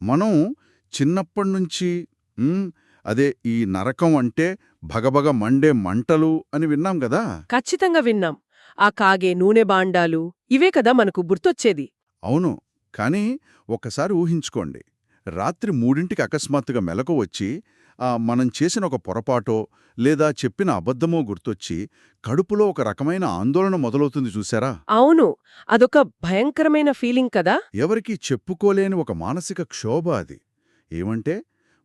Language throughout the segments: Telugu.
మనం చిన్నప్పటినుంచి హ్మ్, అదే ఈ నరకం అంటే భగభగ మండే మంటలు అని విన్నాం గదా! ఖచ్చితంగా విన్నాం. ఆ కాగే నూనె బాండాలు ఇవే కదా మనకు గుర్తొచ్చేది. అవును. కానీ ఒక్కసారి ఊహించుకోండి. రాత్రి 3ంటికి అకస్మాత్తుగా మెలకువ వచ్చి మనం చేసిన ఒక పొరపాటో లేదా చెప్పిన అబద్ధమో గుర్తొచ్చి కడుపులో ఒక రకమైన ఆందోళన మొదలవుతుంది చూశారా? అవును. అదొక భయంకరమైన ఫీలింగ్ కదా. ఎవరికీ చెప్పుకోలేని ఒక మానసిక క్షోభ అది. ఏమంటే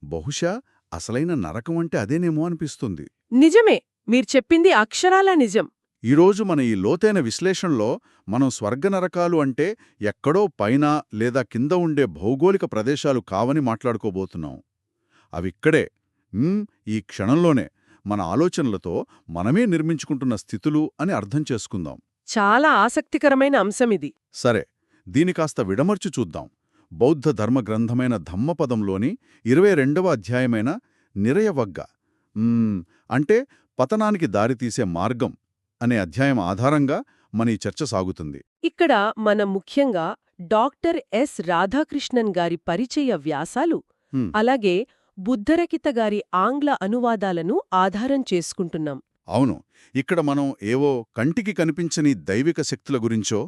బహుశా అసలైన నరకం అంటే అదేనేమో అనిపిస్తుంది. నిజమే. మీరు చెప్పింది అక్షరాలా నిజం. ఈరోజు మన ఈ లోతైన విశ్లేషణలో మనం స్వర్గనరకాలు అంటే ఎక్కడో పైన లేదా కింద ఉండే భౌగోళిక ప్రదేశాలు కావని మాట్లాడుకోబోతున్నాం. అవిక్కడే ఈ క్షణంలోనే మన ఆలోచనలతో మనమే నిర్మించుకుంటున్న స్థితులు అని అర్థం చేసుకుందాం. చాలా ఆసక్తికరమైన అంశమిది. సరే, దీని కాస్త విడమర్చి చూద్దాం. బౌద్ధ ధర్మ గ్రంథమైన ధమ్మపదంలోని 22వ అధ్యాయమైన నిరయవగ్గ అంటే పతనానికి దారితీసే మార్గం అనే అధ్యాయం ఆధారంగా మన ఈ చర్చ సాగుతుంది. ఇక్కడ మనం ముఖ్యంగా డాక్టర్ ఎస్ రాధాకృష్ణన్ గారి పరిచయ వ్యాసాలు, హ్మ్, అలాగే బుద్ధరకిత గారి ఆంగ్ల అనువాదాలను ఆధారం చేసుకుంటున్నాం. అవును. ఇక్కడ మనం ఏవో కంటికి కనిపించని దైవిక శక్తుల గురించో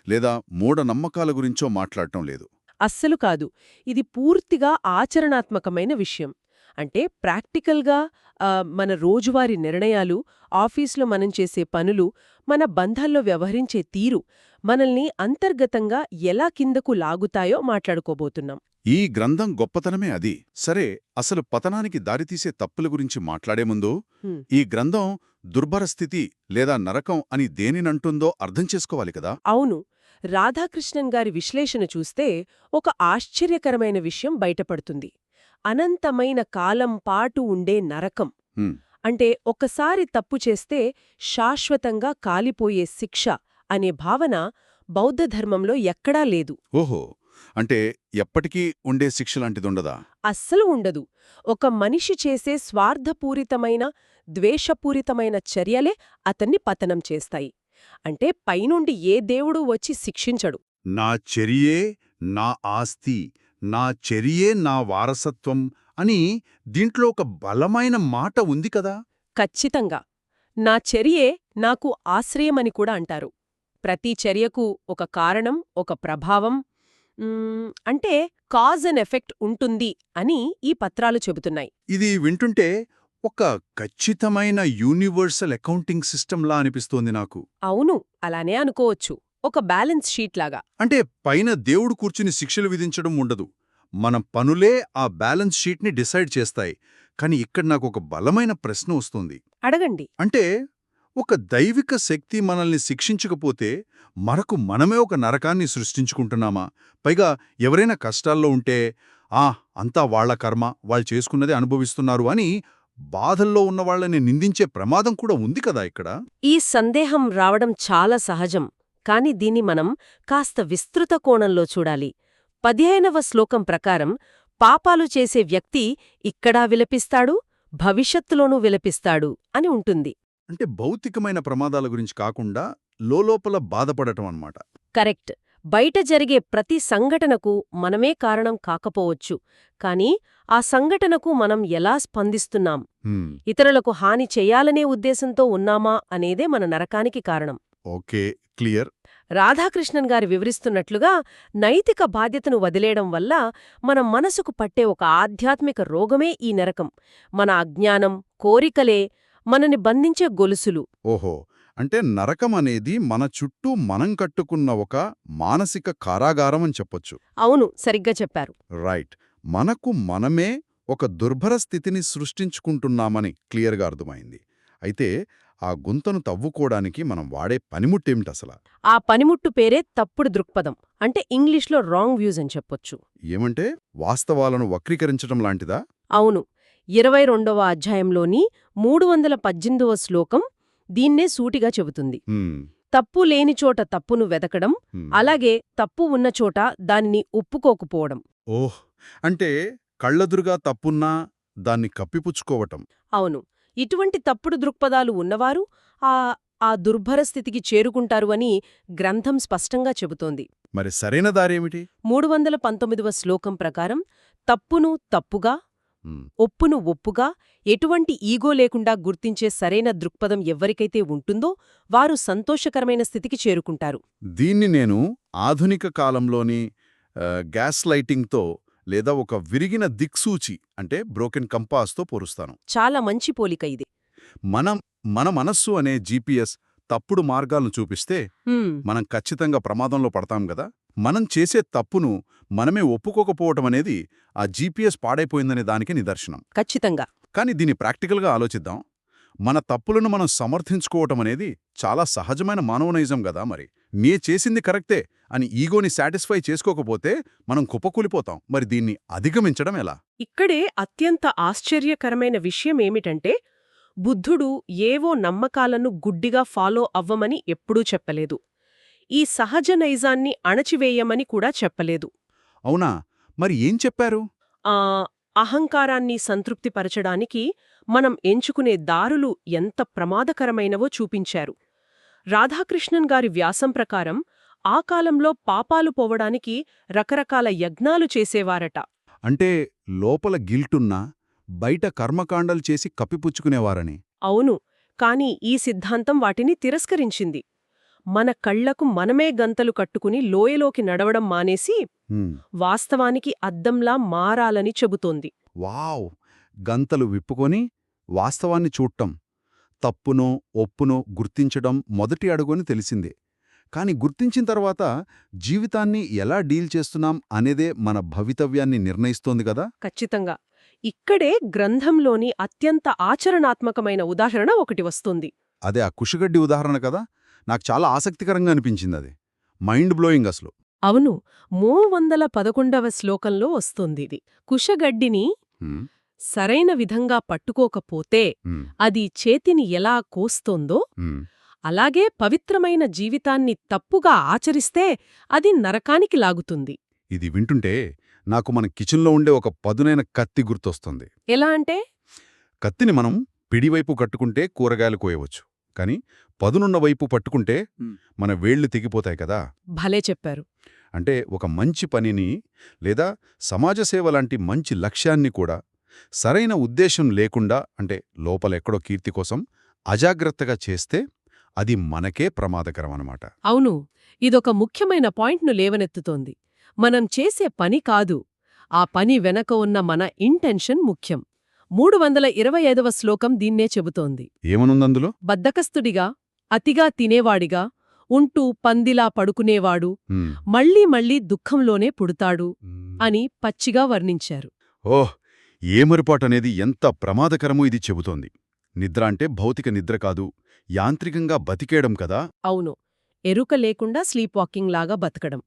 లేదా మూఢనమ్మకాల గురించో మాట్లాడటం లేదు. అస్సలు కాదు. ఇది పూర్తిగా ఆచరణాత్మకమైన విషయం. అంటే ప్రాక్టికల్గా మన రోజువారీ నిర్ణయాలు, ఆఫీసులో మనం చేసే పనులు, మన బంధాల్లో వ్యవహరించే తీరు మనల్ని అంతర్గతంగా ఎలా కిందకు లాగుతాయో మాట్లాడుకోబోతున్నాం. ఈ గ్రంథం గొప్పతనమే అది. సరే, అసలు పతనానికి దారితీసే తప్పుల గురించి మాట్లాడే ముందు హ్మ్. ఈ గ్రంథం దుర్భర స్థితి లేదా నరకం అని దేనినంటుందో అర్థం చేసుకోవాలి కదా. అవును. రాధాకృష్ణన్ గారి విశ్లేషణ చూస్తే ఒక ఆశ్చర్యకరమైన విషయం బయటపడుతుంది. అనంతమైన కాలం పాటు ఉండే నరకం. హ్మ్, అంటే ఒక్కసారి తప్పు చేస్తే శాశ్వతంగా కాలిపోయే శిక్ష అనే భావన బౌద్ధధర్మంలో ఎక్కడా లేదు. ఓహో, అంటే ఎప్పటికీ ఉండే శిక్షలాంటిదుండదా? అస్సలు ఉండదు. ఒక మనిషి చేసే స్వార్థపూరితమైన, ద్వేషపూరితమైన చర్యలే అతన్ని పతనం చేస్తాయి. అంటే పైనుండి ఏ దేవుడూ వచ్చి శిక్షించడు. నా చర్యే నా ఆస్తి, నా చర్యే నా వారసత్వం అని దీంట్లో ఒక బలమైన మాట ఉంది కదా. ఖచ్చితంగా. నా చర్యే నాకు ఆశ్రయమని కూడా అంటారు. ప్రతి చర్యకు ఒక కారణం, ఒక ప్రభావం అంటే కాజ్ అండ్ ఎఫెక్ట్ ఉంటుంది అని ఈ పత్రాలు చెబుతున్నాయి. ఇది వింటుంటే ఒక ఖచ్చితమైన యూనివర్సల్ అకౌంటింగ్ సిస్టంలా అనిపిస్తోంది నాకు. అవును, అలానే అనుకోవచ్చు. ఒక బ్యాలెన్స్ షీట్లాగా. అంటే పైన దేవుడు కూర్చుని శిక్షలు విధించడం ఉండదు. మన పనులే ఆ బ్యాలెన్స్ షీట్ని డిసైడ్ చేస్తాయి. కానీ ఇక్కడ నాకు ఒక బలమైన ప్రశ్న వస్తుంది. అడగండి. అంటే ఒక దైవిక శక్తి మనల్ని శిక్షించకపోతే మనమే ఒక నరకాన్ని సృష్టించుకుంటున్నామా? పైగా ఎవరైనా కష్టాల్లో ఉంటే అంతా వాళ్ల కర్మ, వాళ్ళు చేసుకున్నదే అనుభవిస్తున్నారు అని బాధల్లో ఉన్న వాళ్ళని నిందించే ప్రమాదం కూడా ఉంది కదా ఇక్కడ. ఈ సందేహం రావడం చాలా సహజం. కాని దీన్ని మనం కాస్త విస్తృత కోణంలో చూడాలి. 15వ శ్లోకం ప్రకారం పాపాలు చేసే వ్యక్తి ఇక్కడా విలపిస్తాడు, భవిష్యత్తులోనూ విలపిస్తాడు అని ఉంటుంది. అంటే భౌతికమైన ప్రమాదాల గురించి కాకుండా లోలోపల బాధపడటం అన్నమాట. కరెక్ట్. బయట జరిగే ప్రతి సంఘటనకు మనమే కారణం కాకపోవచ్చు, కానీ ఆ సంఘటనకు మనం ఎలా స్పందిస్తున్నాం, హ్మ్, ఇతరులకు హాని చెయ్యాలనే ఉద్దేశంతో ఉన్నామా అనేదే మన నరకానికి కారణం. Okay, clear. రాధాకృష్ణన్ గారు వివరిస్తున్నట్లుగా నైతిక బాధ్యతను వదిలేయడం వల్ల మన మనసుకు పట్టే ఒక ఆధ్యాత్మిక రోగమే ఈ నరకం. మన అజ్ఞానం, కోరికలే మనని బంధించే గొలుసులు. ఓహో, అంటే నరకం అనేది మన చుట్టూ మనం కట్టుకున్న ఒక మానసిక కారాగారం అని చెప్పొచ్చు. అవును, సరిగ్గా చెప్పారు. రైట్. మనకు మనమే ఒక దుర్భర స్థితిని సృష్టించుకుంటున్నామని క్లియర్గా అర్థమైంది. అయితే ఆ గుంతను తవ్వుకోవడానికి మనం వాడే పనిముట్టేమిటసలా? ఆ పనిముట్టు పేరే తప్పుడు దృక్పథం. అంటే ఇంగ్లీష్లో రాంగ్ వ్యూస్ అని చెప్పొచ్చు. ఏమంటే వాస్తవాలను వక్రీకరించడం లాంటిదా? అవును. 22వ అధ్యాయంలోని 318వ శ్లోకం దీన్నే సూటిగా చెబుతుంది. హ్మ్, తప్పు లేని చోట తప్పును వెతకడం, హ్మ్. అలాగే తప్పు ఉన్న చోట దానిని ఒప్పుకోకపోవడం. ఓహ్, అంటే కళ్ళెదురుగా తప్పున్నా దాన్ని కప్పిపుచ్చుకోవటం. అవును. ఇటువంటి తప్పుడు దృక్పథాలు ఉన్నవారు ఆ ఆ దుర్భర స్థితికి చేరుకుంటారు అని గ్రంథం స్పష్టంగా చెబుతోంది. మరి సరైన దారేమిటి? 319వ శ్లోకం ప్రకారం తప్పును తప్పుగా, ఉమ్, ఒప్పును ఒప్పుగా, ఎటువంటి ఈగో లేకుండా గుర్తించే సరైన దృక్పథం ఎవ్వరికైతే ఉంటుందో వారు సంతోషకరమైన స్థితికి చేరుకుంటారు. దీన్ని నేను ఆధునిక కాలంలోని గ్యాస్ లైటింగ్తో లేదా ఒక విరిగిన దిక్సూచి అంటే బ్రోకెన్ కంపాస్తో పోరుస్తాను. చాలా మంచి పోలిక ఇది. మన మనస్సు అనే జీపీఎస్ తప్పుడు మార్గాలను చూపిస్తే హ్మ్, మనం ఖచ్చితంగా ప్రమాదంలో పడతాం గదా. మనం చేసే తప్పును మనమే ఒప్పుకోకపోవటం అనేది ఆ జీపీఎస్ పాడైపోయిందనే దానికి నిదర్శనం. ఖచ్చితంగా. కానీ దీన్ని ప్రాక్టికల్గా ఆలోచిద్దాం. మన తప్పులను మనం సమర్థించుకోవటం అనేది చాలా సహజమైన మానవ నైజం గదా. మరి నే చేసింది కరెక్టే అని ఈగోని సాటిస్ఫై చేసుకోకపోతే మనం కుప్పకూలిపోతాం. మరి దీన్ని అధిగమించడం ఎలా? ఇక్కడే అత్యంత ఆశ్చర్యకరమైన విషయమేమిటంటే బుద్ధుడు ఏవో నమ్మకాలను గుడ్డిగా ఫాలో అవ్వమని ఎప్పుడూ చెప్పలేదు. ఈ సహజ నైజాన్ని అణచివేయమని కూడా చెప్పలేదు. అవునా? మరి ఏం చెప్పారు? ఆ అహంకారాన్ని సంతృప్తిపరచడానికి మనం ఎంచుకునే దారులు ఎంత ప్రమాదకరమైనవో చూపించారు. రాధాకృష్ణన్ గారి వ్యాసం ప్రకారం ఆ కాలంలో పాపాలు పోవడానికి రకరకాల యజ్ఞాలు చేసేవారట. అంటే లోపల గిల్టున్నా బయట కర్మకాండలు చేసి కప్పిపుచ్చుకునేవారని. అవును, కాని ఈ సిద్ధాంతం వాటిని తిరస్కరించింది. మన కళ్లకు మనమే గంతలు కట్టుకుని లోయలోకి నడవడం మానేసి హ్మ్. వాస్తవానికి అద్దంలా మారాలని చెబుతోంది. వావ్! గంతలు విప్పుకొని వాస్తవాన్ని చూడటం, తప్పునో ఒప్పునో గుర్తించడం మొదటి అడుగుని తెలిసిందే. కాని గుర్తించిన తర్వాత జీవితాన్ని ఎలా డీల్ చేస్తున్నాం అనేదే మన భవితవ్యాన్ని నిర్ణయిస్తోంది గదా. ఖచ్చితంగా. ఇక్కడే గ్రంథంలోని అత్యంత ఆచరణాత్మకమైన ఉదాహరణ ఒకటి వస్తుంది. అదే ఆ కుషగడ్డి ఉదాహరణ కదా. నాకు చాలా ఆసక్తికరంగా అనిపించిందది. మైండ్ బ్లోయింగ్ అసలు. అవును, 311వ శ్లోకంలో వస్తుందిది. కుశగడ్డిని హ్మ్. సరైన విధంగా పట్టుకోకపోతే హ్మ్. అది చేతిని ఎలా కోస్తోందో, హ్మ్. అలాగే పవిత్రమైన జీవితాన్ని తప్పుగా ఆచరిస్తే అది నరకానికి లాగుతుంది. ఇది వింటుంటే నాకు మన కిచెన్లో ఉండే ఒక పదునైన కత్తి గుర్తొస్తుంది. ఎలా అంటే? కత్తిని మనం పిడివైపు కట్టుకుంటే కూరగాయలు కోయవచ్చు. కాని పదునున్న వైపు పట్టుకుంటే మన వేళ్లు తెగిపోతాయి కదా. భలే చెప్పారు. అంటే ఒక మంచి పనిని లేదా సమాజసేవ లాంటి మంచి లక్ష్యాన్ని కూడా సరైన ఉద్దేశం లేకుండా, అంటే లోపలెక్కడో కీర్తి కోసం అజాగ్రత్తగా చేస్తే అది మనకే ప్రమాదకరమన్నమాట. అవును, ఇదొక ముఖ్యమైన పాయింట్ను లేవనెత్తుతోంది. మనం చేసే పని కాదు, ఆ పని వెనక ఉన్న మన ఇంటెన్షన్ ముఖ్యం. 325వ శ్లోకం దీన్నే చెబుతోంది. ఏమనుందందులో? బద్ధకస్తుడిగా, అతిగా తినేవాడిగా, ఉంటూ పందిలా పడుకునేవాడు హ్మ్. మళ్లీ మళ్లీ దుఃఖంలోనే పుడతాడు అని పచ్చిగా వర్ణించారు. ఓహ్! ఏమరుపాటనేది ఎంత ప్రమాదకరమో ఇది చెబుతోంది. నిద్ర అంటే భౌతిక నిద్ర కాదు, యాంత్రికంగా బతికేయడం కదా. అవును, ఎరుక లేకుండా స్లీప్ వాకింగ్ లాగా బతకడం.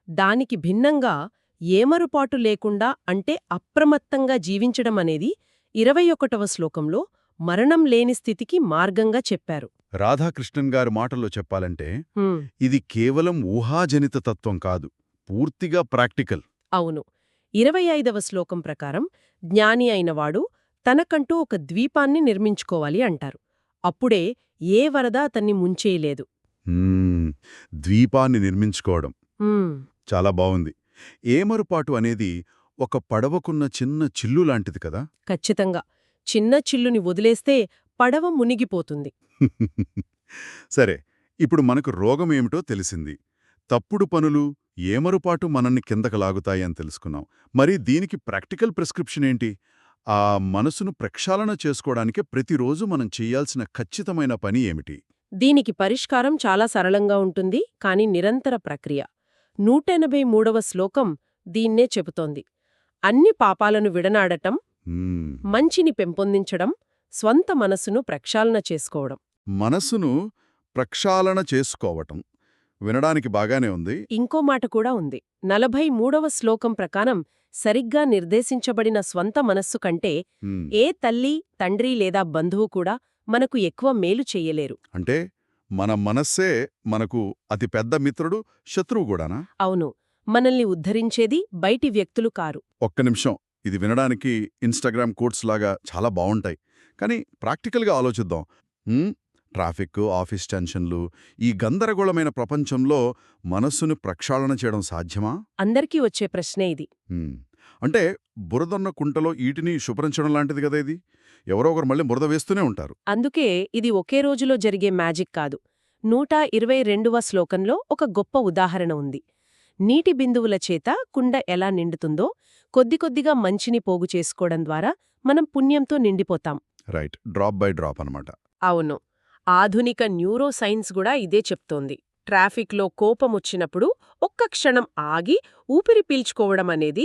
దానికి భిన్నంగా ఏమరుపాటు లేకుండా అంటే అప్రమత్తంగా జీవించడం అనేది 21వ శ్లోకంలో మరణం లేని స్థితికి మార్గంగా చెప్పారు. రాధాకృష్ణన్ గారి మాటల్లో చెప్పాలంటే హ్మ్, ఇది కేవలం ఊహాజనిత తత్వం కాదు, పూర్తిగా ప్రాక్టికల్. అవును. 25వ శ్లోకం ప్రకారం జ్ఞాని అయినవాడు తనకంటూ ఒక ద్వీపాన్ని నిర్మించుకోవాలి అంటారు. అప్పుడే ఏ వరద అతన్ని ముంచేయలేదు. ద్వీపాన్ని నిర్మించుకోవడం హ్మ్, చాలా బావుంది. ఏమరుపాటు అనేది ఒక పడవకున్న చిన్న చిల్లు లాంటిది కదా. ఖచ్చితంగా. చిన్న చిల్లుని వదిలేస్తే పడవ మునిగిపోతుంది. సరే, ఇప్పుడు మనకు రోగమేమిటో తెలిసింది. తప్పుడు పనులు, ఏమరుపాటు మనల్ని కిందకు లాగుతాయని తెలుసుకున్నాం. మరి దీనికి ప్రాక్టికల్ ప్రిస్క్రిప్షన్ ఏంటి? ఆ మనసును ప్రక్షాళన చేసుకోవడానికే ప్రతిరోజు మనం చెయ్యాల్సిన ఖచ్చితమైన పని ఏమిటి? దీనికి పరిష్కారం చాలా సరళంగా ఉంటుంది, కాని నిరంతర ప్రక్రియ. 183వ శ్లోకం దీన్నే చెబుతోంది. అన్ని పాపాలను విడనాడటం, మ్మ్. మంచిని పెంపొందించడం, స్వంత మనసును ప్రక్షాళన చేసుకోవడం. మనసును ప్రక్షాళన చేసుకోవటం వినడానికి బాగానే ఉంది. ఇంకో మాట కూడా ఉంది. 43వ శ్లోకం ప్రకారం సరిగ్గా నిర్దేశించబడిన స్వంత మనస్సు కంటే మ్మ్. ఏ తల్లి, తండ్రి లేదా బంధువు కూడా మనకు ఎక్కువ మేలు చెయ్యలేరు. అంటే మన మనస్సే మనకు అతి పెద్ద మిత్రుడు, శత్రువు కూడానా? అవును, మనల్ని ఉద్ధరించేది బయటి వ్యక్తులు కారు. ఒక్క నిమిషం, ఇది వినడానికి ఇన్‌స్టాగ్రామ్ కోట్స్ లాగా చాలా బావుంటాయి. కానీ ప్రాక్టికల్గా ఆలోచిద్దాం. ట్రాఫిక్, ఆఫీస్ టెన్షన్లు, ఈ గందరగోళమైన ప్రపంచంలో మనస్సును ప్రక్షాళన చేయడం సాధ్యమా? అందరికీ వచ్చే ప్రశ్నే ఇది. హ్మ్. అంటే బురదన్న కుంటలో ఈటిని శుభ్రించడం లాంటిది కదా ఇది. ఎవరో ఒకరు మళ్ళీ బురద వేస్తూనే ఉంటారు. అందుకే ఇది ఒకే రోజులో జరిగే మ్యాజిక్ కాదు. 122వ శ్లోకంలో ఒక గొప్ప ఉదాహరణ ఉంది. నీటి బిందువుల చేత కుండ ఎలా నిండుతుందో కొద్ది కొద్దిగా మంచిని పోగు చేసుకోవడం ద్వారా మనం పుణ్యంతో నిండిపోతాం. రైట్. డ్రాప్ బై డ్రాప్ అనమాట. అవును. ఆధునిక న్యూరో సైన్స్ కూడా ఇదే చెప్తోంది. ట్రాఫిక్లో కోపమొచ్చినప్పుడు ఒక్క క్షణం ఆగి ఊపిరి పీల్చుకోవడం అనేది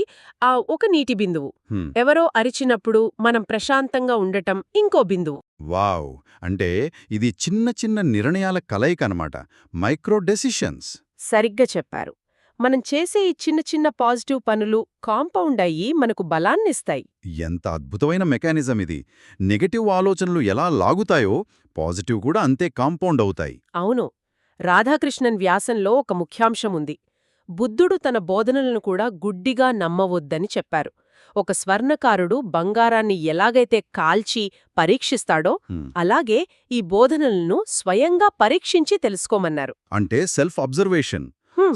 ఒక నీటి బిందువు. హ్మ్. ఎవరో అరిచినప్పుడు మనం ప్రశాంతంగా ఉండటం ఇంకో బిందువు. వావ్! అంటే ఇది చిన్న చిన్న నిర్ణయాల కలయిక అనమాట. Micro decisions. సరిగ్గా చెప్పారు. మనం చేసే ఈ చిన్న చిన్న పాజిటివ్ పనులు కాంపౌండ్ అయ్యి మనకు బలాన్నిస్తాయి. ఎంత అద్భుతమైన మెకానిజం ఇది. నెగటివ్ ఆలోచనలు ఎలా లాగుతాయో పాజిటివ్ కూడా అంతే కాంపౌండ్ అవుతాయి. అవును. రాధాకృష్ణన్ వ్యాసంలో ఒక ముఖ్యాంశముంది. బుద్ధుడు తన బోధనలను కూడా గుడ్డిగా నమ్మవొద్దని చెప్పారు. ఒక స్వర్ణకారుడు బంగారాన్ని ఎలాగైతే కాల్చి పరీక్షిస్తాడో హ్మ్. అలాగే ఈ బోధనలను స్వయంగా పరీక్షించి తెలుసుకోమన్నారు. అంటే సెల్ఫ్ అబ్జర్వేషన్,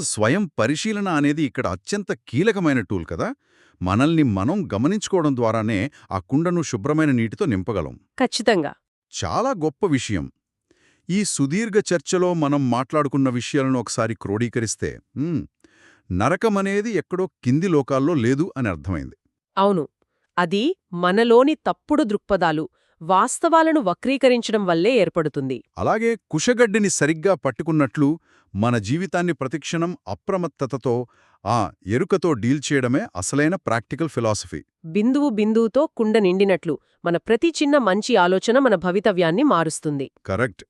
స్వయం పరిశీలన అనేది ఇక్కడ అత్యంత కీలకమైన టూల్ కదా. మనల్ని మనం గమనించుకోవడం ద్వారానే ఆ కుండను శుభ్రమైన నీటితో నింపగలం. ఖచ్చితంగా. చాలా గొప్ప విషయం. ఈ సుదీర్ఘ చర్చలో మనం మాట్లాడుకున్న విషయాలను ఒకసారి క్రోడీకరిస్తే నరకమనేది ఎక్కడో కింది లోకాల్లో లేదు అని అర్థమైంది. అవును. అది మనలోని తప్పుడు దృక్పథాలు, వాస్తవాలను వక్రీకరించడం వల్లే ఏర్పడుతుంది. అలాగే కుషగడ్డిని సరిగ్గా పట్టుకున్నట్లు మన జీవితాన్ని ప్రతిక్షణం అప్రమత్తతతో, ఎరుకతో డీల్ చేయడమే అసలైన ప్రాక్టికల్ ఫిలాసఫీ. బిందువు బిందువుతో కుండ నిండినట్లు మన ప్రతి చిన్న మంచి ఆలోచన మన భవితవ్యాన్ని మారుస్తుంది. కరెక్ట్.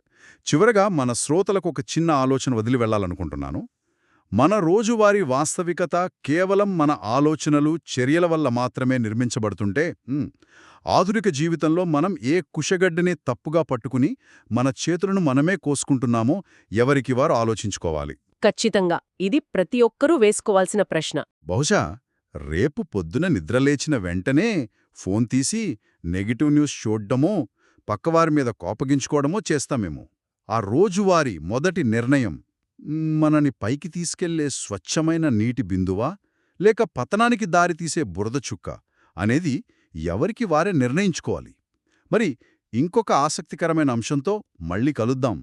చివరగా మన శ్రోతలకు ఒక చిన్న ఆలోచన వదిలి వెళ్లాలనుకుంటున్నాను. మన రోజువారీ వాస్తవికత కేవలం మన ఆలోచనలు, చర్యల వల్ల మాత్రమే నిర్మించబడుతుంటే ఆధునిక జీవితంలో మనం ఏ కుషగడ్డిని తప్పుగా పట్టుకుని మన చేతులను మనమే కోసుకుంటున్నామో ఎవరికి వారు ఆలోచించుకోవాలి. ఖచ్చితంగా. ఇది ప్రతి ఒక్కరూ వేసుకోవాల్సిన ప్రశ్న. బహుశా రేపు పొద్దున నిద్రలేచిన వెంటనే ఫోన్ తీసి నెగిటివ్ న్యూస్ చూడ్డమో, పక్కవారి మీద కోపగించుకోవడమో చేస్తామేమో. ఆ రోజువారీ మొదటి నిర్ణయం మనని పైకి తీసుకెళ్లే స్వచ్ఛమైన నీటి బిందువా, లేక పతనానికి దారితీసే బురద చుక్క అనేది ఎవరికి వారే నిర్ణయించుకోవాలి. మరి ఇంకొక ఆసక్తికరమైన అంశంతో మళ్ళీ కలుద్దాం.